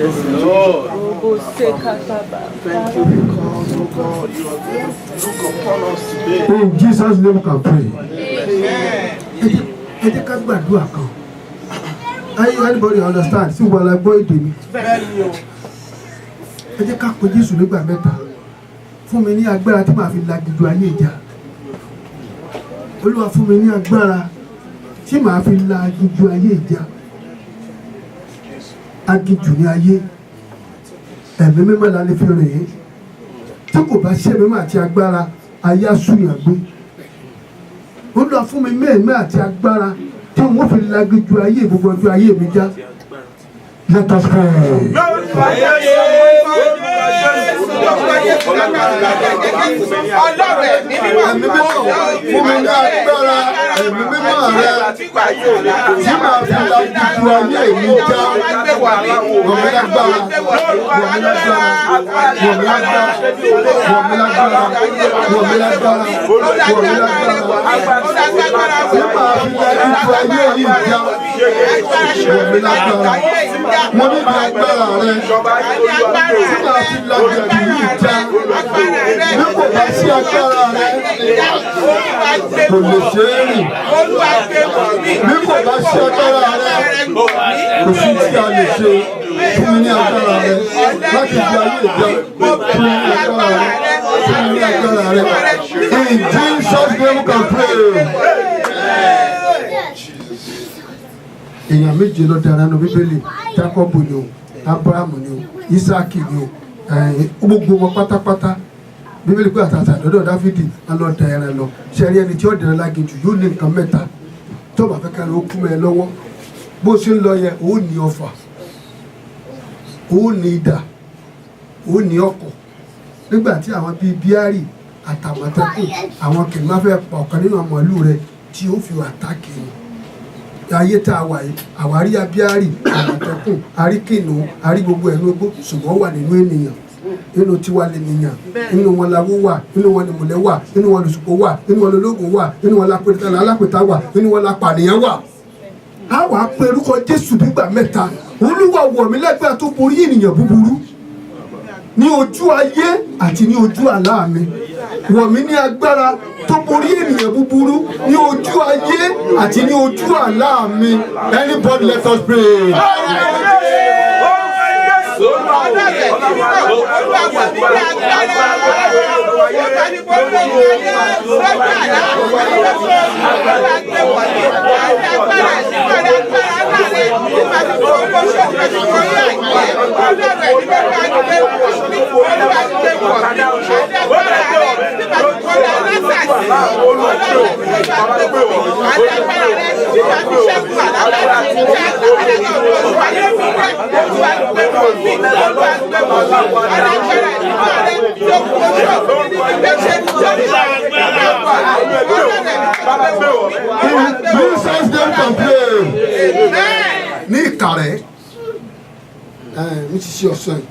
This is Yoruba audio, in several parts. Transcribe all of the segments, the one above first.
Lord. Thank you because, oh God, you are going to look upon us today. In Jesus' name we can pray. Amen. Ẹ jẹ́ ká gbàdúrà kan. Anybody understand? Sí wàhálà gbọ́ èdè mi. Ẹ jẹ́ ká pe Jésù nígbà mẹ́ta. Fún mi ní agbára tí màá fi la gidi ayé ìjà. Olúwa fún mi ní agbára tí màá fi la gidi ayé ìjà. Agijù ní ayé. Ẹ̀mí mímọ́ la lè fi rìn yín. Tí kò bá ṣe mímọ́ àti agbára, ayé á súyàn gbé. Olúwa fún mi mẹ́ẹ̀mẹ́ àti agbára tí wọ́n fi lagiju ayé gbogbo ọjọ́ ayé mi já. Let us pray. Ẹ̀mí mímọ́ fún mi ní agbára ẹ̀mí mímọ́ rẹ tí màá fi lagiju ayé mi já. Wọ̀n mi lágbára, wọ̀n mi lágbára, wọ̀n mi lágbára, wọ̀n mi lágbára, wọ̀n mi lágbára, wọ̀n mi lágbára. Tí màá fi lagiju ayé yìí já. Wọ̀n mi lágbára. Mo ní bí agbára rẹ tí màá fi lagiju yìí já. Bí kò bá sí agbára rẹ kò lè ṣe é rìn. Bí kò bá sí agbára rẹ kò sí tí a lè ṣe. Fún mi ní agbára rẹ láti di ayé ìjọ. Fún mi ní agbára rẹ. Fún mi ní agbára rẹ. In Jesus' name we can pray. Èèyàn méje ló dára nínú Bíbélì. Jákọ́bù ni o, Ábúráhámù ni o, Ísáàkì ni o, gbogbo wọn pátápátá. Bíbélì pé àtàtà lọ́dọ̀ Dáfídì á lọ da ẹran lọ. Ṣé rí ẹni tí ó dẹ̀rẹ̀ láginjù yóò ní nǹkan mẹ́ta. Tó bá fẹ́ kẹ́rin ó kú mẹ́ ẹ lọ́wọ́. Bó ṣe ń lọ yẹ, ó ní ọfà, ó ní idà, ó ní ọ̀kọ̀. Nígbà tí àwọn bíi bíárì àtàmọ̀tẹ́kùn àwọn kìnnìún máa fẹ́ pa ọ̀kan nínú àwọn ìlú rẹ̀ tí ó fi wà táàkì wọn. Ayé tá a wà yìí, àwárí abíárì àmọ̀tẹ́kùn, àrí kìnnìún, àrí gbogbo ẹ̀nu ogbó, ṣùgbọ́n wà nínú ènìyàn. Inú tiwa lè nìyàn, inú wọn lawó wà, inú wọn ni mùlẹ̀ wà, inú wọn lùsùpọ̀ wà, inú wọn lológun wà, inú wọn lápẹ̀tà wà, inú wọn lápànìyàn wà. A wà á pe orúkọ Jésù nígbà mẹ́ta. Olúwa wọ̀ mí lẹ́gbẹ̀ẹ́ tó borí ènìyàn búburú ní ojú ayé àti ní ojú àlá mi. Wọ̀ mí ní agbára tó borí ènìyàn búburú ní ojú ayé àti ní ojú àlá mi. Anybody let us pray. Ní Ìkàrẹ́ mi ti ṣe ọ̀sán yìí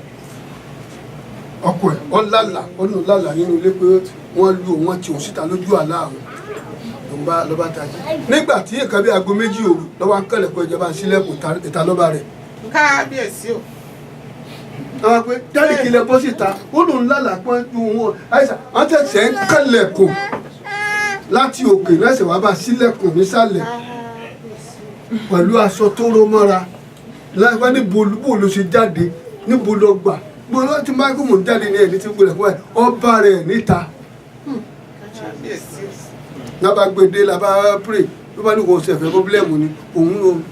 ọkọ ẹ̀ ọ̀làlà nínú ilé pé wọ́n lu òun àti òun síta lójú àlá àwọn lọ́ba tají. Nígbà tí nǹkan bí aago méjì òru lọ́wọ́ akẹ́lẹ̀kọ́ ìjọba ń sílẹ̀kùn ìta lọ́ba rẹ̀. Kábíyèsí o. Àwọn pé jáde kí ilẹ̀ bọ́ síta ó lòun lálàá pọ́n ju wọn àìsàn wọ́n tẹ̀sẹ̀ ń kẹ́lẹ̀kùn láti òkè lẹ́sẹ̀ wá bá sílẹ̀kùn nísàlẹ̀ pẹ̀lú aṣọ tó ró mọ́ra láìpẹ́ níbo ló ṣe jáde níbo ló gbà gbọ́dọ̀ tí máa gbọ́mọ̀ jáde ní ẹ̀ní tí ń gbọ́dọ̀ fún ẹ̀ ọba rẹ̀ níta. Lábàá gbèdé làbá pray ló bá ní kò ṣẹ̀fẹ̀ pọ́blẹ́mù ni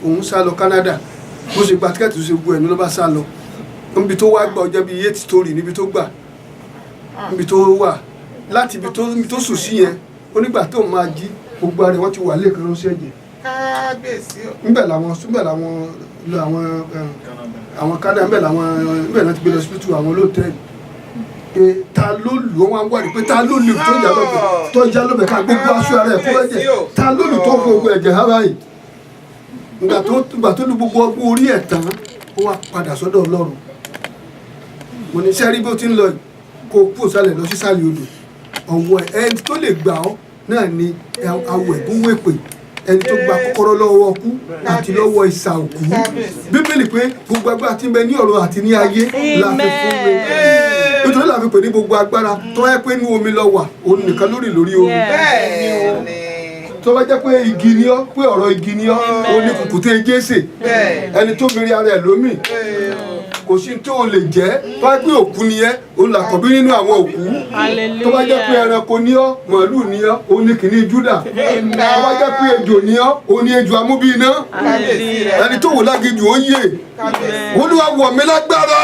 òun sá lọ Canada bó ṣe gba tíkẹ́ẹ̀tì tó ṣe gbọ́ ẹ̀ ní ló bá sá lọ níbi tó wá gbà ọjọ́ bíi 8 story níbi tó gbà níbi tó wà láti ibi tó sùn sí yẹn onígbà tó máa jí gbogbo ara wọn ti wà lẹ́ẹ̀kan ló ṣẹ̀jẹ̀. Kábíyèsí o. Níbẹ̀ làwọn Canada níbẹ̀ náà ti gbé lọ hospital àwọn olóòtẹ́ẹ̀lì pé ta ló lù wọ́n wá ń wádìí pé ta ló lù tó já lọ́bẹ̀ ká gbogbo aṣọ ara ẹ̀ fún ẹ̀jẹ̀ ta ló lù tó gbogbo ẹ̀jẹ̀ ha báyìí. Ìgbà tó lu gbogbo ọgbọ́n orí ẹ̀ tán ó wá padà sọ́dọ̀ Ọlọ́run. Mo ní sẹ́rí bó ti ń lọ kó kú sálẹ̀ lọ sí sálẹ̀ odò ọ̀wọ́ ẹ̀ tó lè gbà ọ́ náà ni awọ ẹ̀gún wèpè ẹni tó gba kọ́kọ́rọ́ lọ́wọ́ kú àti lọ́wọ́ ìsà òkú bíbélì pé gbogbo agbára tí ń bẹ ní ọ̀run àti ní ayé la fi fún mi nítorí la fi pè ní gbogbo agbára tó wáyé pé inú omi lọ wà òun nìkan lórí omi tó bá jẹ́ pé igi ni ọ́ pé ọ̀rọ̀ igi ni ọ́ òun ní kùkùté Jésè ẹni tó fi rí ara ẹ̀ lómì kò sí tó o lè jẹ́ tó bá pé òkú ni ẹ́ òun là kọ̀bí nínú àwọn òkú tó bá jẹ́ pé ẹranko ni ọ́ màálù ni ọ́ òun ní kìíní Júdà tó bá jẹ́ pé ejò ni ọ́ òun ní ejò amúbíiná ẹni tó wò lágijù ó yè Olúwa wọ̀ mí lágbára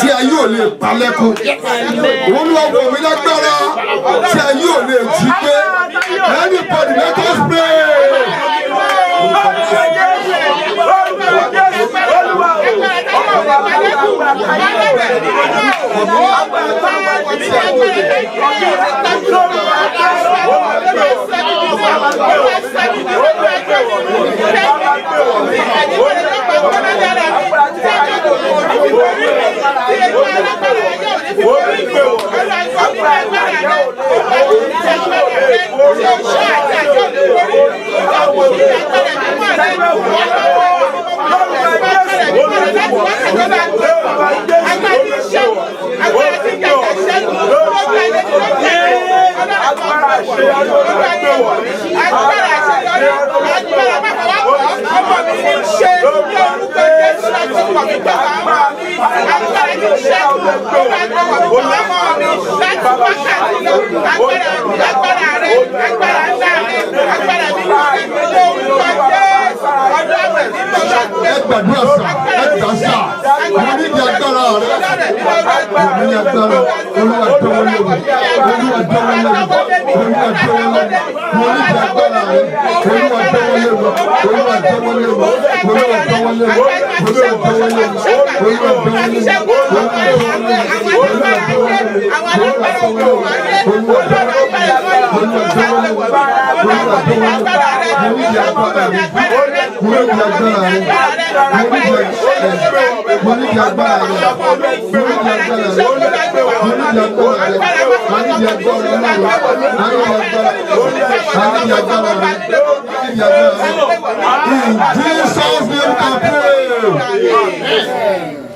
tí ayé ò lè pa lẹ́kùn Olúwa wọ̀ mí lágbára tí ayé ò lè jí gbé anybody let us pray.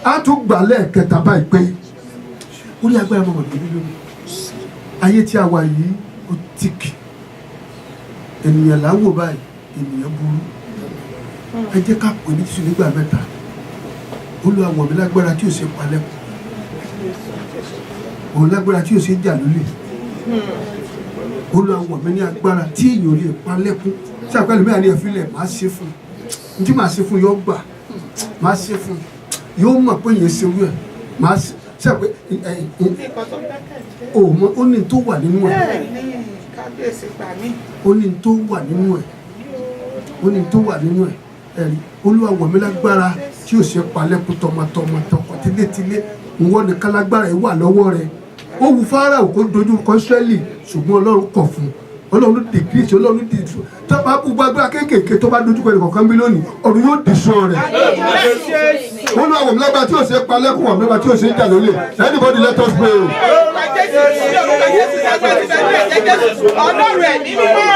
A tún gbà lẹ́ẹ̀kẹta báyìí pé orí agbára mọ̀mọ́ lórí lórí ayé tí a wà yìí ó tìkì ènìyàn là ń wò báyìí ènìyàn burú ẹ jẹ́ ká pè ní Jésù nígbà mẹ́ta Olúwa wọ̀ mí lágbára tí ò ṣe palẹ̀ òun lágbára tí ò ṣe jà lólè Olúwa wọ̀ mí ní agbára tí èèyàn lè palẹ̀ kún tí àpẹẹrẹ mẹ́ta ní ẹ̀fílẹ̀ máa ṣe fún un tí màá ṣe fún yóò gbà máa ṣe fún yóò mọ̀ pé yẹn ṣe wú ẹ̀ máa ṣe pé ó ní tó wà nínú ẹ̀ ó ní tó wà nínú ẹ̀ ó ní tó wà nínú ẹ̀ ẹ̀rí Olúwa wọ̀ mí lágbára tí ò ṣe palẹ́kùn tọmọtọmọ tọkọ tilétilé ìwọ nìkan lágbára ẹ̀ wà lọ́wọ́ rẹ̀ ó wu Fáráò kó dojú kọ Ísírẹ́lì ṣùgbọ́n Ọlọ́run kọ̀ fún Ọlọ́run dìgírìsì Ọlọ́run dìgírìsì tó bá kú gbàgbà kéékèèké tó bá dojú kọ ẹnìkọ̀ọ̀kan bí lónìí ọ̀run yóò dì sọ rẹ̀ Olúwa wọ̀ mí lágbára tí ò ṣe palẹ́kùn wọ̀ mí lágbára tí ò ṣe jà lólè anybody let us pray. Ọlọ́run ẹ̀mí mímọ́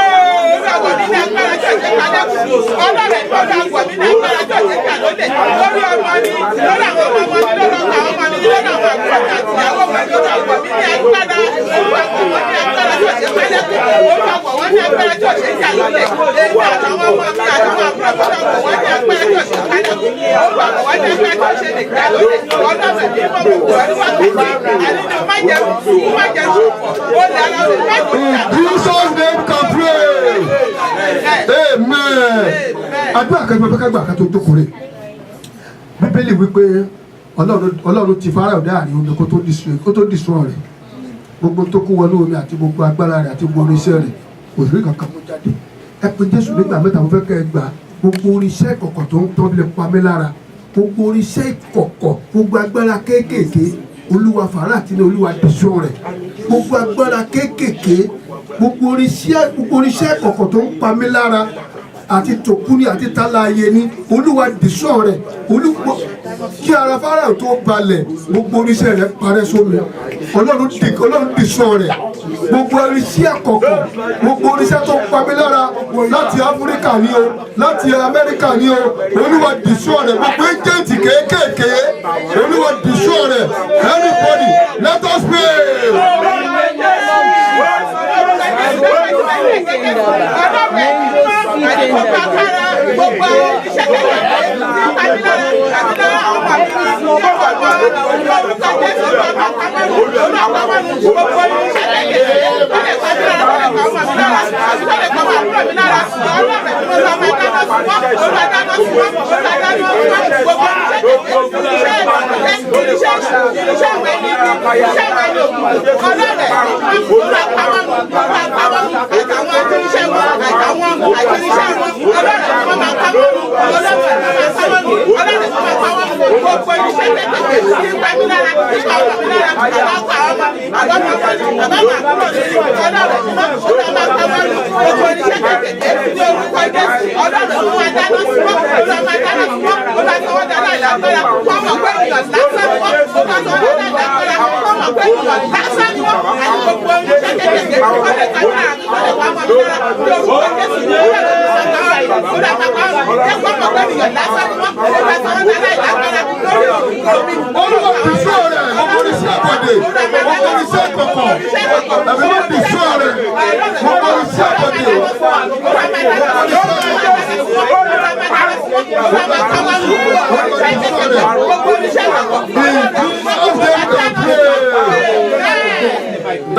ìràwọ̀ nínú agbára tó ṣe palẹ́kùn Ọlọ́run ẹ̀mí ọ̀dàgbọ̀ nínú agbára tó ṣe jà lólè lórí ọmọ ni lórí àwọn ọmọ ni lórí àwọn ọmọ ni lórí àwọn àgbà àti ìyàwó wọn lórí àgbọ̀ mi ní agbára olùwàgbọ̀ wọn ní agbára tó ṣe palẹ́kùn olùwàgbọ̀ wọn ní agbára tó ṣe jà lólè èmi àtàwọn ọmọ mi àtàwọn àbúrò olùwàgbọ̀ wọn ní agbára tó ṣe palẹ́kùn olùwàgbọ̀ wọn ní agbára tó ṣe jà lólè Ọlọ́run ẹ̀mí mímọ́ gbogbo wákàtí àdínà májẹ̀mú ó dára ó lè Jesus name can pray. Amen. Àdúrà kan gbọ́dọ̀ ká gbà ká tó jókòó rẹ̀. Bíbélì wípé Ọlọ́run ti Fáráò dá àárín omi kó tó dìsọ́ rẹ̀. Gbogbo tó kó wọnú omi àti gbogbo agbára rẹ̀ àti gbogbo oríṣẹ́ rẹ̀ kò sí kankan mú jáde. Ẹ pe Jésù nígbà mẹ́ta mo fẹ́ kẹ́ ẹ gbà gbogbo oríṣẹ́ ìkọ̀kọ̀ tó ń tọ́ lè pa mí lára. Gbogbo oríṣẹ́ ìkọ̀kọ̀ gbogbo agbára kéékèèké Olúwa Fáráò àti Olúwa dìsọ́ rẹ̀. Gbogbo agbára kéékèèké gbogbo oríṣẹ́ ìkọ̀kọ̀ tó ń pa mí lára àti tòkúni àti tálàyé ní Olúwa dìsọ́ rẹ̀ kí ara Fáráò tó balẹ̀ gbogbo oríṣẹ́ rẹ̀ parẹ́ sómi Ọlọ́run dìsọ́ rẹ̀ gbogbo irinṣẹ́ àkọ́kọ́ gbogbo irinṣẹ́ tó pa mí lára láti Áfíríkà ni o láti Amẹ́ríkà ni o Olúwa dìṣọ́ rẹ̀ gbogbo ẹjẹǹtì kéékèèké Olúwa dìṣọ́ rẹ̀ everybody let us pray.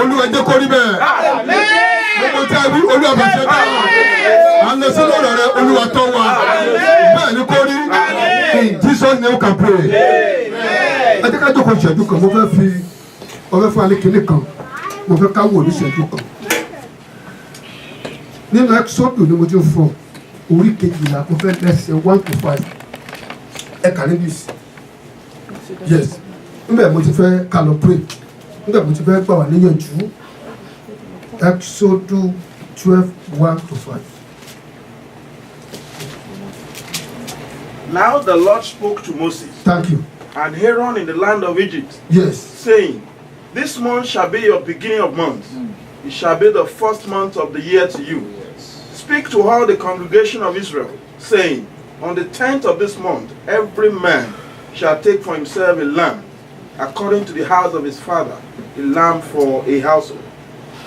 Olúwa jẹ́ kó rí bẹ́ẹ̀. Gbogbo tí a wí Olúwa bá ṣe dá. À ń lọ sí lọ́rọ̀ rẹ Olúwa tọ́ wa. Bẹ́ẹ̀ ni kó rí. In Jesus name we can pray. Ẹ jẹ́ ká jókòó ìṣẹ́jú kan. Mo fẹ́ fún alẹ́ kìíní kan. Mo fẹ́ ká wò ní ìṣẹ́jú kan. Nínú Exodus ni mo ti fọ orí kejìlá. Mo fẹ́ lẹ́sẹ̀ 1 to 5. Ẹ kà níbi ìsìn. Yes. Níbẹ̀ mo ti fẹ́ ká lọ pray. Nígbà mo ti fẹ́ gbà wá níyànjú Exodus 12:1 to 5. Now the Lord spoke to Moses Thank you. and Aaron in the land of Egypt, Yes. saying, This month shall be your beginning of months. It shall be the first month of the year to you. Speak to all the congregation of Israel, saying, On the 10th of this month, every man shall take for himself a lamb, according to the house of his father, a lamb for a household.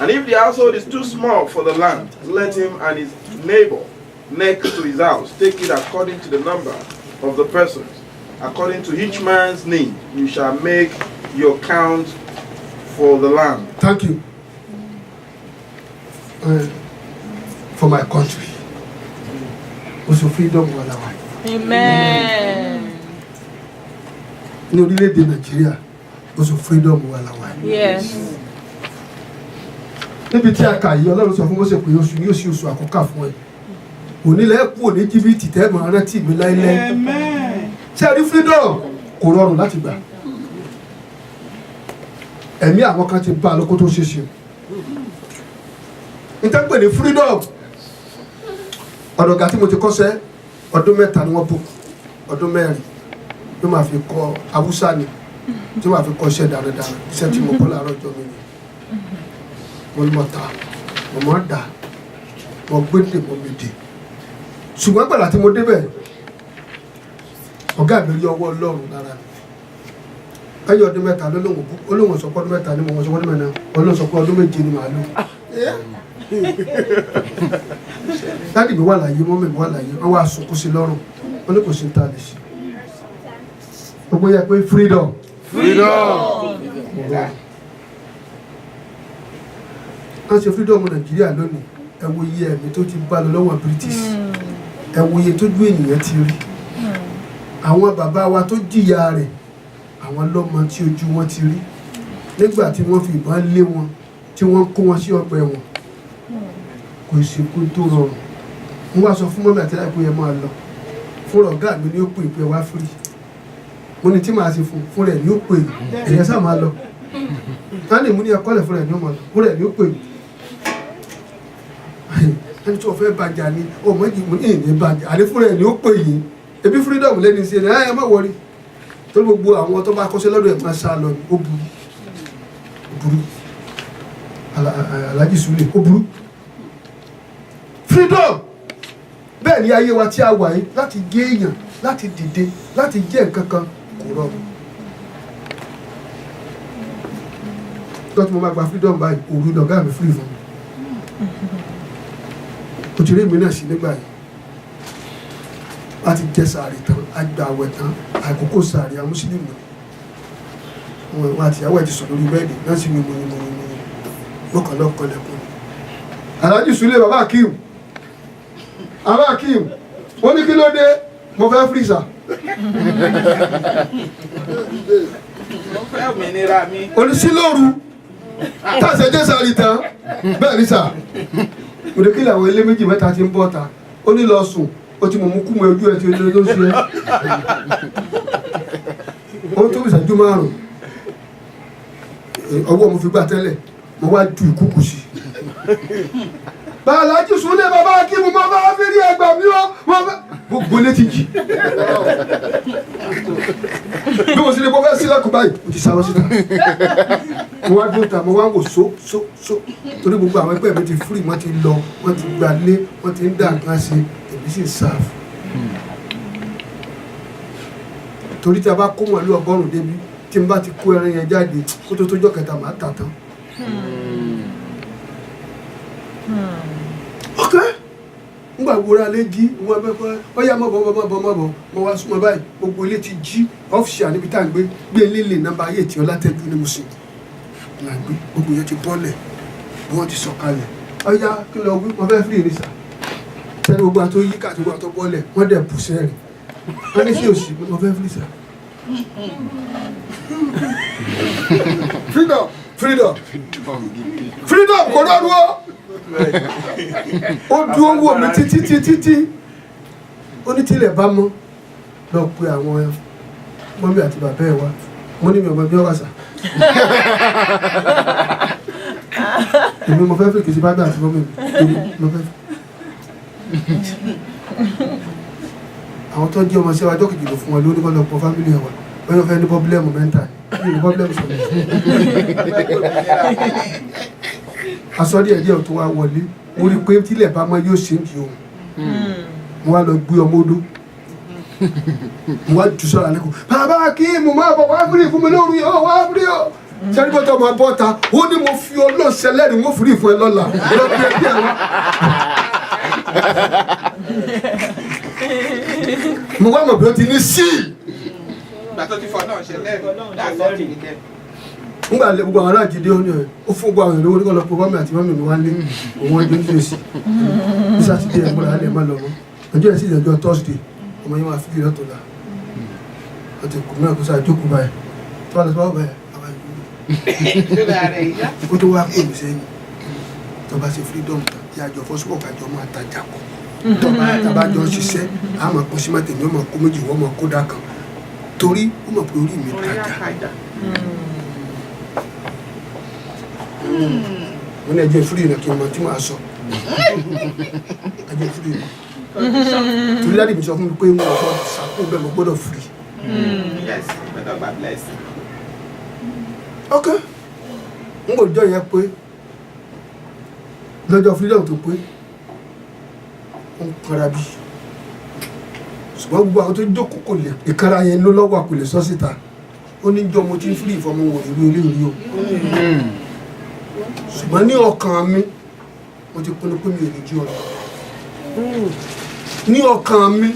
And if the household is too small for the lamb, let him and his neighbor next to his house take it according to the number of the persons. According to each man's need, you shall make your count for the lamb. Thank you. For my country. Also freedom wà láwa. Amen. Ní orílẹ̀-èdè Nàìjíríà, also freedom wà láwa. Yes. Níbi tí a kà yìí, Ọlọ́run sọ fún Mósè pé oṣù yóò ṣe oṣù àkọ́kà fún ẹ. Onílẹ̀ kú ní Íjíbítì tẹ́ mọ̀ rántí mi láíláí. Ṣé ẹ rí freedom kò rọrùn láti gbà? Ẹ̀mí àwọn kan ti bá a lóko tó ṣe ṣe. Níta pè ní freedom. Ọ̀dọ̀gá tí mo ti kọ́ṣẹ́ ọdún 3 ni wọ́n bò ọdún 4 ló máa fi kọ́ Haúsá ni tí wọ́n fi kọ́ iṣẹ́ dáradára iṣẹ́ tí mo kọ́ láàárọ̀ ọjọ́ mi ni mo ní mo ta mo mọ̀ dà mo gbédè mo mi dè ṣùgbọ́n gbàdá tí mo débẹ̀ ọ̀gá mi rí ọwọ́ Ọlọ́run lára mi ẹ̀yìn ọdún 3 olóhùn sọ pé ọdún 3 ni mo sọ pé ọdún 4 Ọlọ́run sọ pé ọdún 7 ni màá lò. Dáàdì mi wà láyé mọ́mí mi wà láyé wọ́n wá sunkún sí lọ́rùn wọ́n ní kò sí ta lè ṣe gbogbo yẹ pé freedom. A ṣe freedom Nàìjíríà lónìí ẹ wo iye ẹ̀mí tó ti bá lọ lọ́wọ́ British ẹ wo iye tójú ènìyàn ti rí àwọn bàbá wa tó jìyà rẹ̀ àwọn lọ́mọ tí ojú wọn ti rí nígbà tí wọ́n fi ìbọn lé wọn tí wọ́n kó wọn sí ọgbà ẹ̀wọ̀n kò sí kó tó rọrùn mo wá sọ fún mọ́mí àti láìpẹ́ yẹn máa lọ fún ọ̀gá mi ní ó pè pé wá fúri mo ní tí màá ṣe fún rẹ̀ ní ó pè ẹ̀yẹ sá máa lọ láti mú ní ẹ̀kọ́lẹ̀ fún rẹ̀ ní ó máa lọ fún rẹ̀ ní ó pè ẹni tí wọ́n fẹ́ bàjá ni ọmọ yìí mo ní ìní bàjá àní fún rẹ̀ ní ó pè yìí ebi freedom lẹ́ni sí ẹni ẹ má wọrí tó gbogbo àwọn tó bá kọ́ṣẹ́ lọ́dọ̀ ẹ̀ máa sá lọ ní ó burú Alhaji Sule ó burú. Freedom bẹ́ẹ̀ ni ayé wa tí a wà yìí láti gé èèyàn láti dìde láti jẹ́ nǹkan kan kò rọrùn. Tọ́tí mo máa gba freedom báyìí òru lọ̀gá mi free fún mi. Òtítọ́ èmi náà sí nígbà yìí láti jẹ sàárì tán àgbà àwẹ̀ tán àkókò sàárì àwọn mùsùlùmí wọn àti ìyàwó ẹ̀ ti sọ lórí bẹ́ẹ̀dì náà sì ní mọ̀kànlọ́kọ̀lẹ́kùn. Alhaji Sule bàbá Akeem wọ́n ní kí ló dé mo fẹ́ fírísà. Mo fẹ́ òmìnira mi. Onísílóru tàṣẹ jẹ́ sàárì tán bẹ́ẹ̀ ní sà. Òde kí làwọn ilé méjì mẹ́ta ti ń bọ̀ ta ó ní lọ sùn ó ti mọ̀ mú kú mọ ojú ẹ̀ tí ó lé lóṣù ẹ̀. Ó tó ìṣẹ́jú 5 ọwọ́ mo fi gbà tẹ́lẹ̀ mo wá ju ìkúkù sí. Alhaji Sule bàbá Akeem mo bá fi rí ẹgbà mi ó gbogbo létí jì. Bí mo sì lè kó fẹ́ sílẹ̀kùn báyìí mo ti sáwọ́ síta. Mo wá dúró ta mo wá wò so torí gbogbo àwọn ẹgbẹ́ mi ti fúrì wọ́n ti lọ wọ́n ti gbalé wọ́n ti ń dà nǹkan ṣe èmi sì sáàfù. Torí tí a bá kó mọ̀lú 100 débi tí n bá ti kó ẹran yẹn jáde kó tó tójọ́ kẹta màá tà tán. Ok ngbà gbòòrò alẹ́ jí wọn bẹ pẹ́ ọyá mọ̀bọ̀ mo wá súnmọ́ báyìí gbogbo ilé ti jí ọ́fíìsì àníbi tá à ń gbé lílè nọ́mbà ayé tí Ọlátẹ́jú ní Mùsìn là ń gbé gbogbo yẹn ti bọ́lẹ̀ bí wọ́n ti sọ̀kalẹ̀ ọyá kí lọ wí wọ́n fẹ́ fìrì ní sà sẹ́ni gbogbo àtó yí káàtó gbogbo àtó bọ́lẹ̀ wọ́n dẹ̀ bù sẹ́rìn wọ́n ní sí òsì wọ́n fẹ́ fìrì sà. Freedom kò rọrùn ó dúró wò mí títí ó ní tílẹ̀ bá mọ́ lọ pe àwọn mọ́mí àti bàbá ẹ̀ wá mo ní mi ọmọ bí ọ wà sà. Èmi mo fẹ́ fi kìí sí bàbá àti mọ́mí mi mo fẹ́ fi. Àwọn tó jẹ́ ọmọ sí ọjọ́ kejì ló fún wọn lórí kọ́lọ̀ pọ̀ fámìlì ẹ̀ wá wọ́n yóò fẹ́ ní pọ́blẹ́mù mẹ́ta ní pọ́blẹ́mù sọ̀rọ̀. Asọ́dí ẹ̀jẹ̀ tó wá wọlé mo rí pé tílẹ̀ bá mọ́ yóò ṣe ń di ohun mo wá lọ gbé ọmọ odó mo wá jù sọ́ra lẹ́kọ̀ọ́ bàbá Akeem mo máa bọ̀ wá fúri fún mi lóru yìí wá fúri o sẹ́ni bọ́tọ̀ máa bọ́ ta ó ní mo fi ọlọ́ọ̀ṣẹ́ lẹ́rìí mo fúri fún ẹ lọ́la lọ́pẹ́ ẹbí ẹ̀ wá. Mo wá mọ̀ bí ó ti ní sí. Ìgbà tó ti fọ náà ṣe lẹ́rìí nígbà lè gbogbo àwọn aláàjídé ó ní ẹ̀ ó fún gbogbo àwọn ìlú oníkọ̀ọ́lọ́ pọ̀ bọ́mí àti mọ́mí mi wá lé òun ẹjọ́ ní èsì ní sátidé ẹ̀ múra alẹ́ má lọ mọ́ ọjọ́ ìsìn ìjọ Thursday ọmọ yẹn máa fi kiri ọ̀tọ̀ la wọ́n ti kù náà kó sáà jókòó báyìí tó wà lọ́sọ́ báyìí àwọn ìlú ó tó wá pè mí sẹ́yìn tó bá ṣe freedom yà jọ fọ́sùpọ̀ kájọ máa tajà pọ̀ tó bá tabajọ ṣiṣẹ́ àmọ́ kó sí mọ́tẹ̀mí ọmọ kó méjì wọ́n mọ̀ kó dà kan torí ó mọ̀ pé orí mi tajà. Wọ́n ní ẹjẹ́ fúri náà kí n mọ tí màá sọ ẹjẹ́ fúri náà torí dáàdì mi sọ fún mi pé mo gbọ́dọ̀ sàkó bẹ́ẹ̀ mo gbọ́dọ̀ fúri. Ok n kò jọ yẹn pé lọ́jọ́ freedom tó pé ó ń kanra bí ṣùgbọ́n gbogbo àwọn tó jókòó kò lè ìkanra yẹn ló lọ́wọ́ kò lè sọ síta ó ní jọ mo ti ń fúri ìfọmọ wò ìlú olóòrí o ṣùgbọ́n ní ọkàn mi mo ti pinnu pé mi ò ní jí ọ̀rọ̀ ní ọkàn mi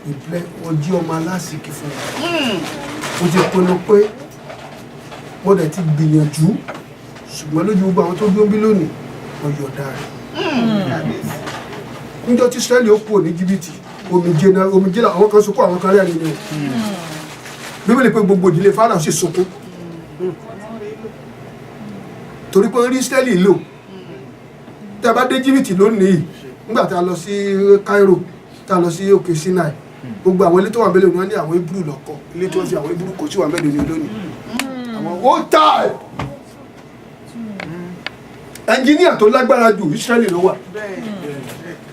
ìbílẹ̀ wọ́n jí ọmọ aláṣìkí fún mi mo ti pinnu pé mo dẹ̀ ti gbìyànjú ṣùgbọ́n lójú gbogbo àwọn tó dúró bí lónìí wọ́n yọ̀ọ̀dá rẹ̀ níjọ́ tí Ísírẹ́lì ó kúrò ní Íjíbítì omijé àwọn kan sunkún àwọn kan rẹ́rìn ni Bíbélì pé gbogbo ìdílé Fáráò sì sunkún torí pé rí Ísírẹ́lì lò tí a bá dé Íjíbítì lónìí nígbà tá a lọ sí Cairo tá a lọ sí òkè Sinai gbogbo àwọn ilé tó wà mẹ́lẹ̀ ni wọ́n ní àwọn Hébérù lọ́kọ̀ ilé tó fi àwọn Hébérù kò sí wà mẹ́lẹ̀ ní lónìí àwọn ó tà ẹnjìníà tó lágbára jù Ísírẹ́lì ló wà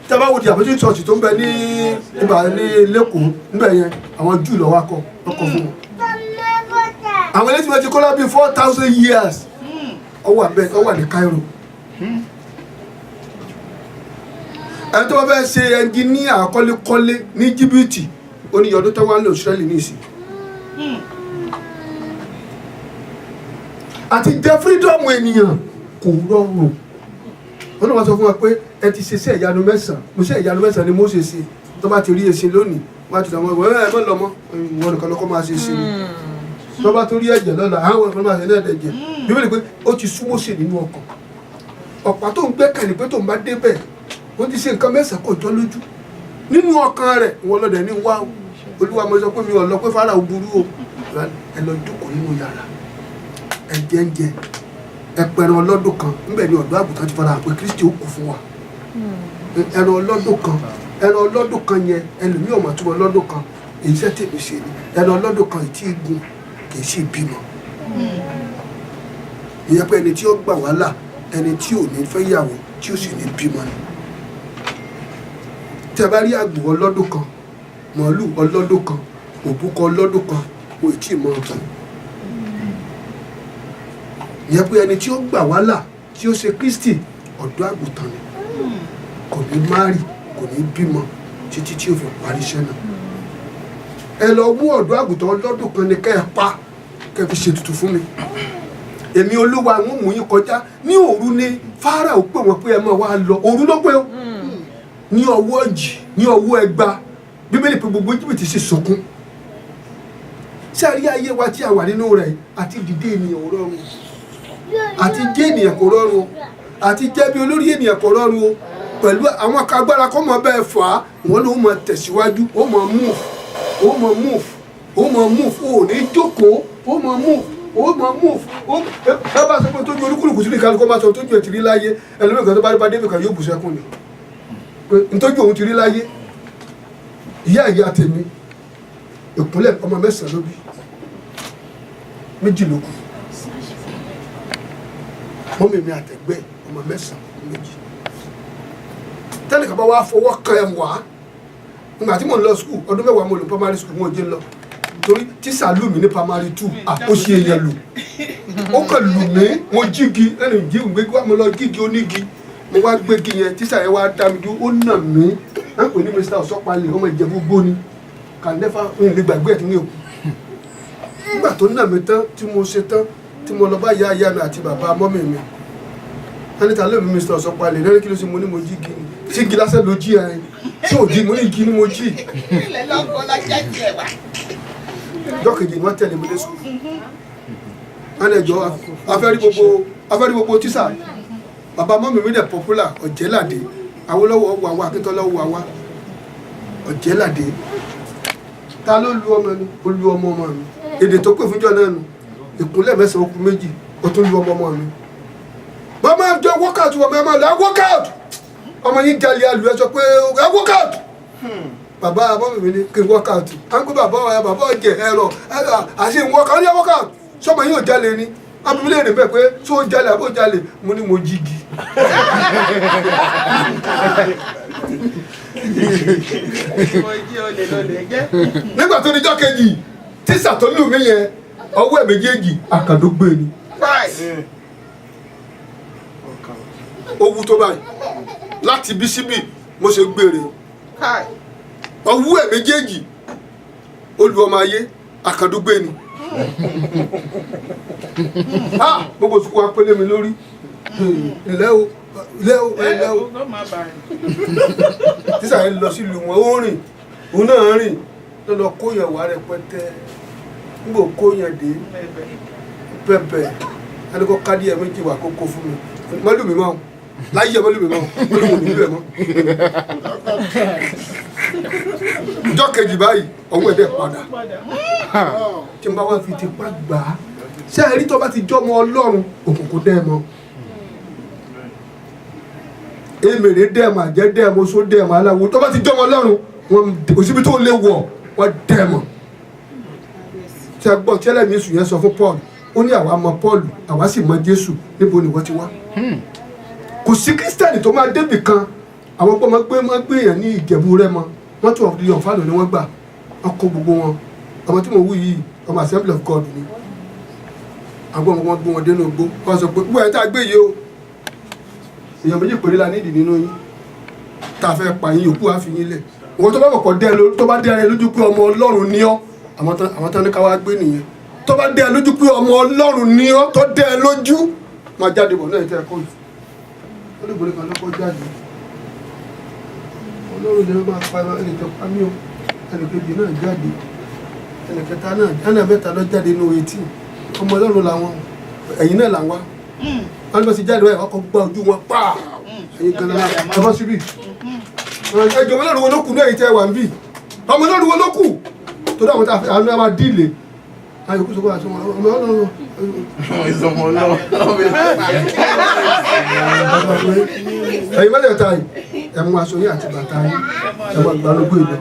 tí a bá wo ti àpótí ṣọ́ọ̀ṣì tó ń bẹ ní ibà ní Lẹ́kọ̀ọ́ níbẹ̀ yẹn àwọn Júù lọ́wọ́ ọkọ̀ fún wọn àwọn ilé tí wọ́n ti kọ́ lábí 4,000 years ó wà ní Cairo. ẹni tó bá fẹ́ ṣe ẹnjìníà kọ́lékọ́lé ní Jìbìtì ó ní ọdún tó wà ní Australia ní ìsìn. àti jẹ́ freedom ènìyàn kò rọrùn. wọ́n náà wá sọ fún wa pé ẹ ti ṣe iṣẹ́ ìyanu mẹ́sàn-án mo ṣe ìyanu mẹ́sàn-án ni Mósè ṣe tó bá ti rí èsì lónìí wọ́n á ti dàmọ́ ẹ mọ́ lọ́mọ́ wọn nìkan lọ́kọ́ máa ṣe sí i tó bá tó rí ẹ̀jẹ̀ lọ́la àwọn nìkan máa ṣe náà dẹ̀jẹ̀ bíbélì pé ó ti sú Mósè nínú ọkàn ọ̀pá tó ń gbẹ́kẹ̀lé pé tó ń bá débẹ̀ ó ti ṣe nǹkan mẹ́sàn-án kò jọ lójú nínú ọkàn rẹ̀ wọn lọ́dẹ̀ ní wá Olúwa mo sọ pé mi ò lọ pé Fáráò burú o ẹ lọ jókòó nínú yàrá ẹ jẹ́ńjẹ́ ẹpẹran ọlọ́dún kan ńbẹ̀ ni ọ̀dọ́ àgùntàn ti fara pé Kristi ó kú fún wa ẹran ọlọ́dún kan yẹn ẹlòmíì ọ̀mọ̀ túbọ̀ ọlọ́dún kan èyí ṣe tèmi ṣe ni ẹran ọlọ́dún kan ìtí igun kì í ṣe bímọ ìyẹn pé ẹni tí ó gbà wá là ẹni tí ò ní fẹ́ yàwó tí ó sì ní bímọ ni tẹ bá rí àgbò ọlọ́dún kan màálù ọlọ́dún kan òbúkọ ọlọ́dún kan kò tí ì mọ ọ̀tàn ìyẹn pé ẹni tí ó gbà wá là tí ó ṣe Kristi ọ̀dọ́ àgùntàn ni kò ní márì kò ní bímọ títí tí ó fi parí iṣẹ́ náà ẹ lọ mú ọ̀dọ́ àgùntàn ọlọ́dún kan ní kẹ́ ẹ pa kẹ́ ẹ fi ṣètùtù fún mi èmi Olúwa ń mú yín kọjá ní òru ní Fáráò pè wọ́n pé ẹ máa wá lọ òru ló pé o ní ọwọ́ ọ̀jì ní ọwọ́ ẹgba Bíbélì pé gbogbo Íjíbítì sì sọkún ṣé àrí ayé wa tí a wà nínú rẹ̀ àti dìde ènìyàn ò rọrùn àti jẹ́ ènìyàn kò rọrùn àti jẹ́ bí olórí ènìyàn kò rọrùn o pẹ̀lú àwọn akágbára kọ́ mọ bẹ́ẹ̀ fà á wọ́n ló mọ tẹ̀síwájú ó mọ move ó ní jókòó ó mọ move ẹ bá sọ pé tójú olúkúlùkù sí nìkan kó máa sọ tójú ẹ̀ ti rí láyé ẹlòmíràn kan tó bá rí bá débì kan yóò bù sẹ́kùn ni pé ntójú òun ti rí láyé ìyá tèmi ìkúnlẹ̀ ọmọ mẹ́sàn-án ló bí méjì ló kù mọ́mí mi àtẹ̀gbẹ́ ọmọ mẹ́sàn-án méjì tẹ́lẹ̀ kaba wa fọwọ́ kan ẹ̀ wá nígbà tí mo ń lọ skul ọdún mẹ́wàá mo lò primary school mo jẹ́ lọ torí tíṣà lù mí ní primary 2 àkóṣe èèyàn lù ó kàn lù mí mo jígi ẹni jí gbé wá mo lọ jígi onígi mo wá gbégi yẹn tíṣà yẹn wá dá mi dúró ó nà mí ẹ pè ní Mr. Ọ̀sọ́palẹ̀ ọmọ Ìjẹ̀bú gbóni can never lè gbàgbé ẹ̀ tí mi ò kú nígbà tó nà mí tán tí mo ṣe tán tí mo lọ bá ìyá mi àti bàbá mọ́mì mi ẹni ta lóòmí Mr. Ọ̀sọ́palẹ̀ lẹ́rìí kí ló ṣe mo ní mo jí gi ni ṣé gi lásán ló jí ẹ ṣé ò jí mo ní igi ni mo jí. ìjọ kejì ni wọ́n tẹ̀lé mi dé sùn wọn lè jọ afẹ́rí gbogbo tíṣà bàbá mọ́mì mi dẹ̀ popular Ọ̀jẹ́ládé Awólọ́wọ̀ wà wá Akíntọ́lá wà wá Ọ̀jẹ́ládé ta ló lu ọmọ ni ó lu ọmọ mi èdè tó pè fúnjọ náà nù ìkúnlẹ̀ mẹ́sàn-án okùn méjì ó tún lu ọmọ mi mama jọ workout wọ mama la workout ọmọ yín jalè alu ẹ sọ pé ẹ workout bàbá mọ́mì mi ní kí n workout à ń pè bàbá ọ̀jẹ̀ ẹ̀rọ àṣẹ ń workout ó ní workout sọmọ yín ò jalè ni abúlé rẹ̀ bẹ́ẹ̀ pé tó jalè àbó jalè mo ní mo jígi. nígbà tó níjọ́ kejì tíṣà tó lù mí yẹn ọwọ́ ẹ̀ méjèèjì àkàndó gbé ni. owó tó báyìí láti bí síbì mo ṣe gbére ọwọ́ ẹ̀ méjèèjì olú ọmọ ayé àkàndó gbé ni. gbogbo sùkú wa pélé mi lórí ilé o tíṣà yẹn lọ sílùú wọn ó rìn òun náà rìn ló lọ kóyàn wá rẹpẹtẹ nígbà kóyàn dé pẹpẹ ẹni kó kádìí ẹ méjì wà kókó fún mi mọ́lù mi mọ́ láyé ẹ mọ́lù mi mọ́ mọ́lù mi nílò ẹ mọ́. ìjọ kejì báyìí ọwọ́ ẹ̀ dẹ̀ padà tí n bá wá fi tipa gbà á ṣé ẹ rí tó bá ti jọmọ Ọlọ́run òkùnkùn dẹ́ ẹ mọ́ èmèrè dẹ́ ẹ mọ́ àjẹ́ dẹ́ ẹ mọ́ oṣó dẹ́ ẹ mọ́ aláwo tó bá ti jọmọ Ọlọ́run wọn òsibí tó lè wọ̀ wọ́n dẹ́ ẹ mọ́ ṣe gbọ́ tí ẹlẹ́mìí sùn yẹn sọ fún Paul ó ní àwa mọ Paul àwa sì mọ Jésù níbo ni wọ́n ti wá kò sí Kírísítẹ́nì tó máa débì kan àwọn ọgbọ́n máa gbé èèyàn ní Ìjẹ̀bú Rẹ́mọ wọ́n tún ọ̀dọ́ ọ̀fàlù ni wọ́n gbà wọ́n kó gbogbo wọn ọmọ tí mo wú yìí ọmọ Assembly of God ni agbọ́n wọn gbé wọn dénú igbó wọ́n sọ pé gbọ́ ẹ̀ tá a gbé yìí o èèyàn méjì péré la nídìí nínú yín tá a fẹ́ pa yín òkú àfi yín lẹ̀ òun tó bá kọ̀kọ́ tó bá dẹ́ ẹ lójú pé ọmọ Ọlọ́run ní ọ́ àwọn tán ní ká wá gbé nìyẹn tó bá dẹ́ ẹ lójú pé ọmọ Ọlọ́run ní ọ́ tó dẹ́ ẹ lójú máa jáde bọ̀ náà ìtẹ́ ẹ̀kọ́ yìí olùgbòrè kan lọ́kọ́ jáde Ọlọ́run lè máa pa ẹnìkan pa mí o ẹnìkejì náà jáde ẹnìkẹta náà ẹnì mẹ́ta lọ jáde nínú 18 ọmọ Ọlọ́run làwọn ẹ̀yìn náà làwọn wọn lọ sí jáde wáyé ọkọ̀ gbọ́ ojú wọn pa ẹ̀yìn kan náà ẹ bọ́ síbí ẹjọ́ ọmọ Ọlọ́run wo ló kù ní ẹ̀yìn tẹ́ wà ń bì ọmọ Ọlọ́run wo ló kù tó dáwọn tá a fẹ́ máa díìlì ayò kó sọ́kọ́ àti ọmọ Ọlọ́run ìsọmọ Ọlọ́run ẹ̀yin mẹ́lẹ̀ẹ́ta yìí ẹ̀mú aṣọ yìí àti bàtà yìí ẹ̀wọ̀n ìgbàlógbò ìlọ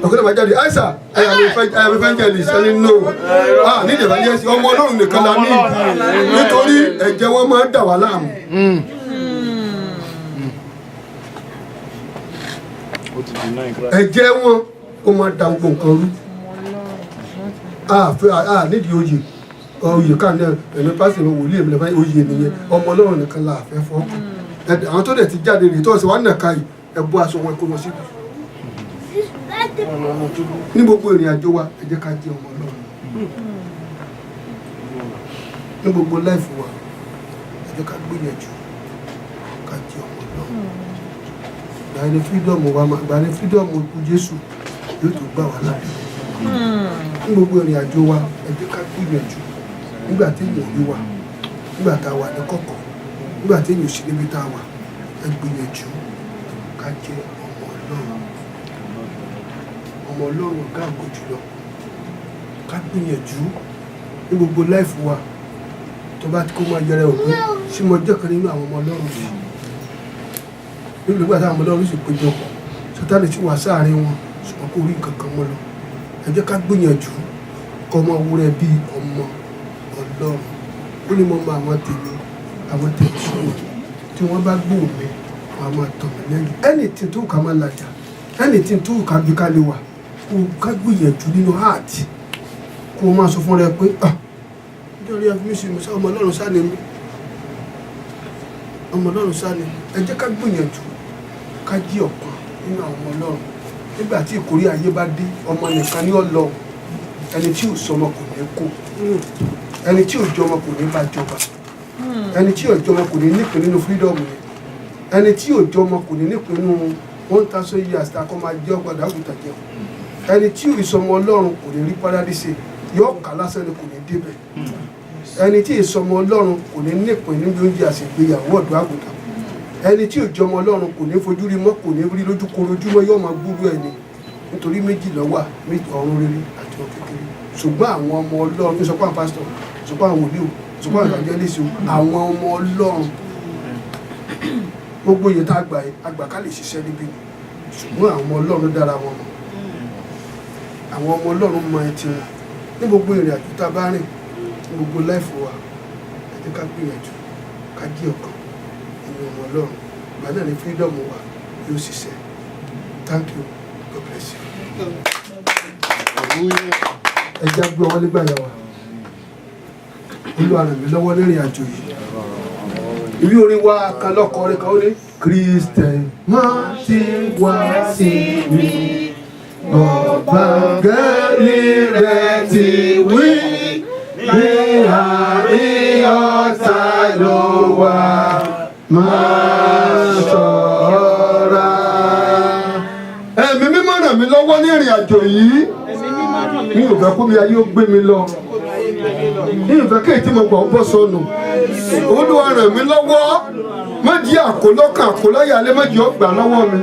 ọ̀gbẹ́ni máa jáde àìsà ẹ̀yàmí evangelist ẹni no nídìí evangelist ọmọ Ọlọ́run nìkan la ní nítorí ẹ̀jẹ̀ wọn máa ń dà wá láàmú. ẹ̀jẹ̀ wọn ó máa da gbogbo nǹkan rú nídìí oyè ká ní ẹ̀mí pásítọ̀ mi wòlíì èmi lẹ́fẹ̀ẹ́ oyè nìyẹn ọmọ Ọlọ́run nìkan la fẹ́ fọ́ àwọn tó dẹ̀ ti jáde rè tó ọ̀sẹ̀ wà nàka yìí ẹ̀ bọ́ aṣọ wọn kó lọ síbi ní gbogbo ìrìn àjò wa ẹ jẹ́ ká jẹ́ ọmọ Ọlọ́run ní gbogbo láìfù wa ẹ jẹ́ ká gbìyànjú ká jẹ́ ọmọ Ọlọ́run gbàní fídọ̀mù wa gbàní fídọ̀mù ikú Jésù yóò tó gbà wá láàyè ní gbogbo ìrìn àjò wa ẹ jẹ́ ká gbìyànjú nígbà tí èèyàn rí wa nígbà tá a wà ní kọ̀kọ̀ nígbà tí èèyàn ò sí níbi tá a wà ẹ gbìyànjú ká jẹ́ ọmọ Ọlọ́run ọmọ Ọlọ́run ọ̀gá àgọ́ jùlọ ká gbìyànjú ní gbogbo láìfù wa tó bá ti kó máa yẹrẹ òkú sí mo jẹ́ kan nínú àwọn ọmọ Ọlọ́run yìí nínú ìgbà táwọn ọmọ Ọlọ́run sì péjọ pọ̀ Sátánì tí wà sáàárín wọn ṣùgbọ́n kò rí nǹkan kan mọ́ lọ ẹ jẹ́ ká gbìyànjú kọ́ ọmọ wúrẹ́ bíi ọmọ Ọlọ́run ó ní mo mọ àwọn tèmi sọ̀rọ̀ tí wọ́n bá gbóhùn mi wọ́n á máa tọ̀ mí lẹ́yìn anything tó kà máa lajà anything tó kà bí ká lè wà kó ká gbìyànjú nínú heart kó o máa sọ fún rẹ pé nítorí ẹfúnmísì mi ọmọ Ọlọ́run sáni mi ọmọ Ọlọ́run sáni ẹ jẹ́ ká gbìyànjú ká jí ọ̀kan nínú àwọn ọmọ Ọlọ́run nígbà tí ìkórè ayé bá dé ọmọ nìkan ní Ọlọ́run ẹni tí ò sọmọ kò ní kó ẹni tí ò jọmọ kò ní bá jọba ẹni tí ò jọmọ kò ní nípìn nínú freedom yẹn ẹni tí ò jọmọ kò ní nípìn nínú 1000 years tá a kọ́ máa jẹ́ ọgbàdà àgùntàn jẹun ẹni tí ìsọmọ Ọlọ́run kò ní rí paradíṣe yóò kà lásán ni kò ní débẹ̀ ẹni tí ìsọmọ Ọlọ́run kò ní nípìn nínú oúnjẹ àṣègbéyàwó ọ̀dọ́ àgùntàn ẹni tí ìjọmọ Ọlọ́run kò ní fojú rí mọ́ kò ní rí lójú korojúmọ́ yóò máa gbúrú ẹni nítorí méjì ló wà ọ̀run rere àti ọ̀run kékeré ṣùgbọ́n àwọn ọmọ Ọlọ́run ní sọpá àwọn pásítọ̀ sọpá àwọn wòlíì sọpá àwọn evangelist àwọn ọmọ Ọlọ́run gbogbo iye tá a gbà ká lè ṣiṣẹ́ níbí ṣùgbọ́n àwọn ọmọ Ọlọ́run dára wọn mọ̀ àwọn ọmọ Ọlọ́run mọ ẹtì wọn ní gbogbo ìrìn àjò tá a bá rìn ní gbogbo láìfò wa ẹ jẹ́ ká gbìyànjú ká jí ọkàn nínú ọmọ Ọlọ́run ìgbà náà ní freedom wa yóò ṣiṣẹ́. Thank you. God bless you. ẹ jẹ́ gbé ọwọ́ nígbà yà wá Olúwa ràn mí lọ́wọ́ nírìn àjò yìí ìwé orin wa kan lọ́kọ̀ orin kan ó ní Kristẹni má ṣe wá sí mi ọ̀bàngẹ́lì rẹ̀ ti wí ní àárín ọ̀tá ló wà máa ṣọ́ra. Ẹ̀mí mímọ́ ràn mí lọ́wọ́ ní ìrìn àjò yìí mi ò fẹ́ kó mi ayé ó gbé mi lọ mi ò fẹ́ kéèyàn tí mo gbọ́ bọ́ sọnù Olúwa ràn mí lọ́wọ́ má jí àkólọ́kàn àkólọ́yà lé má jí ó gbà lọ́wọ́ mi.